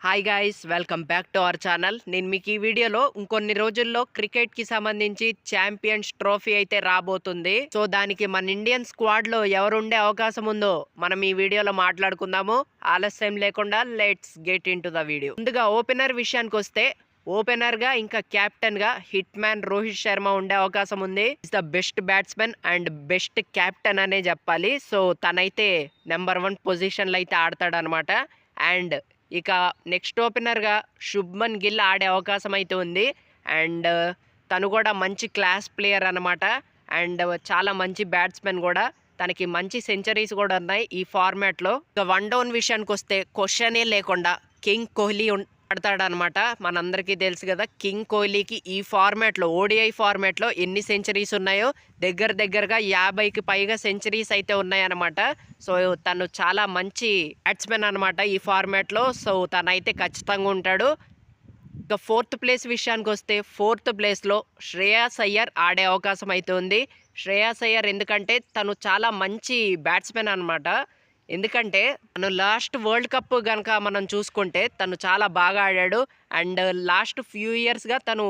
Hi guys, welcome back to our channel. నేను మీకు ఈ వీడియోలో ఇంకొన్ని రోజుల్లో క్రికెట్కి సంబంధించి ఛాంపియన్స్ ట్రోఫీ అయితే రాబోతుంది. సో దానికి మన ఇండియన్ స్క్వాడ్లో ఎవరు ఉండే అవకాశం ఉందో మనం ఈ వీడియోలో మాట్లాడుకుందాము. ఆలస్యం లేకుండా let's get in to the video. ముందుగా ఓపెనర్ విషయానికి వస్తే, ఓపెనర్గా ఇంకా కెప్టెన్గా హిట్ మ్యాన్ రోహిత్ శర్మ ఉండే అవకాశం ఉంది. Is the best batsmen and best captain అనే చెప్పాలి. సో తనైతే నెంబర్ 1 పొజిషన్లో అయితే ఆడతాడనమాట. అండ్ ఇక నెక్స్ట్ ఓపెనర్గా శుభ్మన్ గిల్ ఆడే అవకాశం అయితే ఉంది. అండ్ తను కూడా మంచి క్లాస్ ప్లేయర్ అనమాట. అండ్ చాలా మంచి బ్యాట్స్మెన్ కూడా. తనకి మంచి సెంచరీస్ కూడా ఉన్నాయి ఈ ఫార్మాట్లో. ఇక వన్ డౌన్ విషయానికి వస్తే క్వశ్చనే లేకుండా కింగ్ కోహ్లీ ఆడతాడనమాట. మనందరికీ తెలుసు కదా, కింగ్ కోహ్లీకి ఈ ఫార్మాట్లో, ఓడిఐ ఫార్మాట్లో ఎన్ని సెంచరీస్ ఉన్నాయో దగ్గరగా 50కి పైగా సెంచరీస్ అయితే ఉన్నాయన్నమాట. సో తను చాలా మంచి బ్యాట్స్మెన్ అనమాట ఈ ఫార్మాట్లో. సో తనైతే ఖచ్చితంగా ఉంటాడు. ఇక 4th ప్లేస్ విషయానికి వస్తే, 4th ప్లేస్లో శ్రేయాస్ అయ్యర్ ఆడే అవకాశం అయితే ఉంది. శ్రేయాస్ అయ్యర్ ఎందుకంటే తను చాలా మంచి బ్యాట్స్మెన్ అనమాట. ఎందుకంటే తను లాస్ట్ వరల్డ్ కప్ కనుక మనం చూసుకుంటే తను చాలా బాగా ఆడాడు. అండ్ లాస్ట్ ఫ్యూ ఇయర్స్గా తను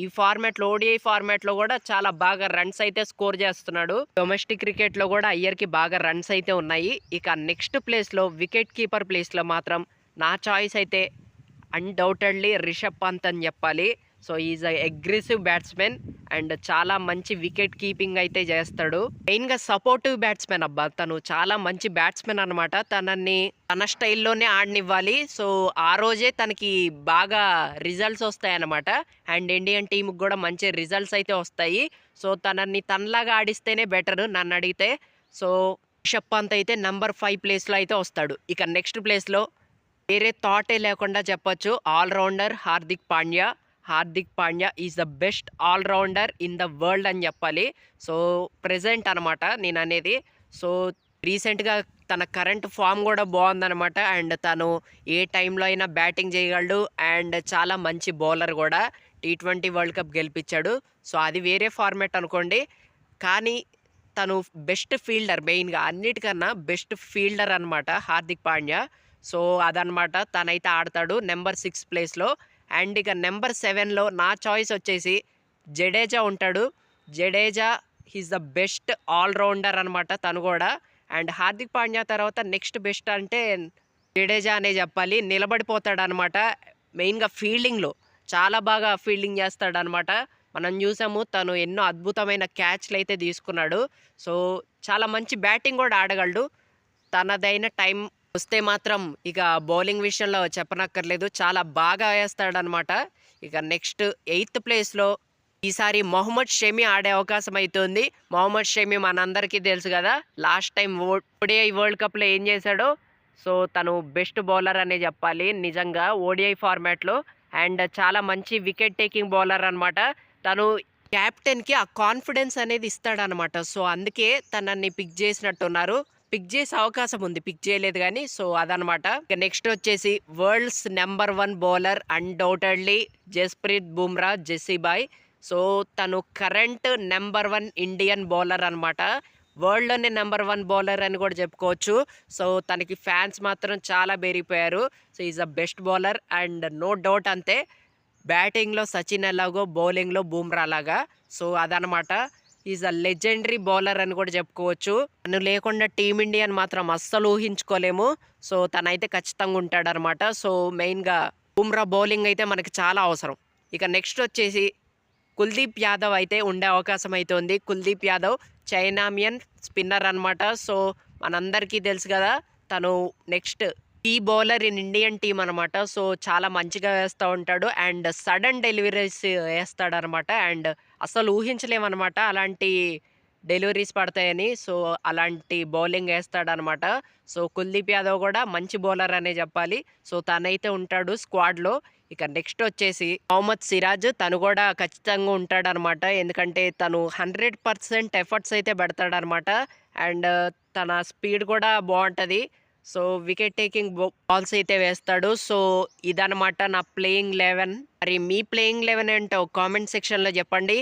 ఈ ఫార్మాట్లో, ఓడిఐ ఫార్మాట్లో కూడా చాలా బాగా రన్స్ అయితే స్కోర్ చేస్తున్నాడు. డొమెస్టిక్ క్రికెట్లో కూడా అయ్యర్కి బాగా రన్స్ అయితే ఉన్నాయి. ఇక నెక్స్ట్ ప్లేస్లో వికెట్ కీపర్ ప్లేస్లో మాత్రం నా చాయిస్ అయితే అన్డౌటెడ్లీ రిషబ్ పంత్ అని చెప్పాలి. So is a aggressive batsmen and చాలా మంచి వికెట్ కీపింగ్ అయితే చేస్తాడు. మెయిన్గా సపోర్టివ్ బ్యాట్స్మెన్ అబ్బా, తను చాలా మంచి బ్యాట్స్మెన్ అనమాట. తనని తన స్టైల్లోనే ఆడనివ్వాలి. సో ఆ రోజే తనకి బాగా రిజల్ట్స్ వస్తాయన్నమాట. అండ్ ఇండియన్ టీంకి కూడా మంచి రిజల్ట్స్ అయితే వస్తాయి. సో తనని తనలాగా ఆడిస్తేనే బెటర్ నన్ను అడిగితే. సో రిషబ్ పంత్ అయితే నెంబర్ 5 ప్లేస్లో అయితే వస్తాడు. ఇక నెక్స్ట్ ప్లేస్లో వేరే థాటే లేకుండా చెప్పొచ్చు, all rounder Hardik Pandya is the best all rounder in the world అని చెప్పాలి. సో ప్రెజెంట్ అనమాట నేను అనేది. సో రీసెంట్గా తన కరెంట్ ఫామ్ కూడా బాగుందనమాట. అండ్ తను ఏ టైంలో అయినా బ్యాటింగ్ చేయగలడు. అండ్ చాలా మంచి బౌలర్ కూడా. T20 world cup గెలిపించాడు. సో అది వేరే ఫార్మాట్ అనుకోండి. కానీ తను బెస్ట్ ఫీల్డర్, మెయిన్గా అన్నిటికన్నా బెస్ట్ ఫీల్డర్ అనమాట హార్దిక్ పాండ్యా. సో అదనమాట, తనైతే ఆడతాడు నెంబర్ 6 ప్లేస్లో. అండ్ ఇక నెంబర్ 7లో నా చాయిస్ వచ్చేసి జడేజా ఉంటాడు. Jadeja is the best all rounder అనమాట తను కూడా. అండ్ హార్దిక్ పాండ్యా తర్వాత నెక్స్ట్ బెస్ట్ అంటే జడేజా అనే చెప్పాలి. నిలబడిపోతాడు అనమాట. మెయిన్గా ఫీల్డింగ్లో చాలా బాగా ఫీల్డింగ్ చేస్తాడు అనమాట. మనం చూసాము, తను ఎన్నో అద్భుతమైన క్యాచ్లు అయితే తీసుకున్నాడు. సో చాలా మంచి బ్యాటింగ్ కూడా ఆడగలడు. తనదైన టైం వస్తే మాత్రం ఇక బౌలింగ్ విషయంలో చెప్పనక్కర్లేదు, చాలా బాగా వేస్తాడనమాట. ఇక నెక్స్ట్ 8th ప్లేస్లో ఈసారి మొహమ్మద్ షమి ఆడే అవకాశం అవుతుంది. మొహమ్మద్ షమి మనందరికీ తెలుసు కదా, లాస్ట్ టైం ఓడిఐ వరల్డ్ కప్లో ఏం చేశాడో. సో తను బెస్ట్ బౌలర్ అనే చెప్పాలి నిజంగా ఓడిఐ ఫార్మాట్లో. అండ్ చాలా మంచి వికెట్ టేకింగ్ బౌలర్ అనమాట. తను క్యాప్టెన్కి ఆ కాన్ఫిడెన్స్ అనేది ఇస్తాడనమాట. సో అందుకే తనని పిక్ చేసినట్టున్నారు. పిక్ చేసే అవకాశం ఉంది, పిక్ చేయలేదు కానీ. సో అదనమాట. ఇక నెక్స్ట్ వచ్చేసి worlds number 1 bowler undoubtedly Jasprit Bumrah, జెస్సీబాయ్. సో తను కరెంట్ నెంబర్ 1 ఇండియన్ బౌలర్ అనమాట. వరల్డ్లోనే నెంబర్ 1 బౌలర్ అని కూడా చెప్పుకోవచ్చు. సో తనకి ఫ్యాన్స్ మాత్రం చాలా పెరిగిపోయారు. So is a best bowler and no doubt అంతే. బ్యాటింగ్లో సచిన్ ఎలాగో, బౌలింగ్లో బుమ్రా లాగా. సో అదనమాట, ఈజ్ అ లెజెండరీ బౌలర్ అని కూడా చెప్పుకోవచ్చు. తను లేకుండా టీమిండియాని మాత్రం అస్సలు ఊహించుకోలేము. సో తనైతే ఖచ్చితంగా ఉంటాడనమాట. సో మెయిన్గా బుమ్రా బౌలింగ్ అయితే మనకి చాలా అవసరం. ఇక నెక్స్ట్ వచ్చేసి కుల్దీప్ యాదవ్ అయితే ఉండే అవకాశం అయితే ఉంది. కుల్దీప్ యాదవ్ చైనామియన్ స్పిన్నర్ అనమాట. సో మనందరికీ తెలుసు కదా, తను నెక్స్ట్ ఈ బౌలర్ ఇన్ ఇండియన్ టీం అనమాట. సో చాలా మంచిగా వేస్తూ ఉంటాడు అండ్ సడన్ డెలివరీస్ వేస్తాడనమాట. అండ్ అసలు ఊహించలేమన్నమాట అలాంటి డెలివరీస్ పడతాయని. సో అలాంటి బౌలింగ్ వేస్తాడనమాట. సో కుల్దీప్ యాదవ్ కూడా మంచి బౌలర్ అనే చెప్పాలి. సో తనైతే ఉంటాడు స్క్వాడ్లో. ఇక నెక్స్ట్ వచ్చేసి మొహమ్మద్ సిరాజ్, తను కూడా ఖచ్చితంగా ఉంటాడనమాట. ఎందుకంటే తను 100% ఎఫర్ట్స్ అయితే పెడతాడనమాట. అండ్ తన స్పీడ్ కూడా బాగుంటుంది. సో వికెట్ టేకింగ్ బాల్స్ అయితే వేస్తాడు. సో ఇదనమాట నా ప్లేయింగ్ 11. మరి మీ ప్లేయింగ్ 11 ఏంటో కామెంట్ సెక్షన్లో చెప్పండి.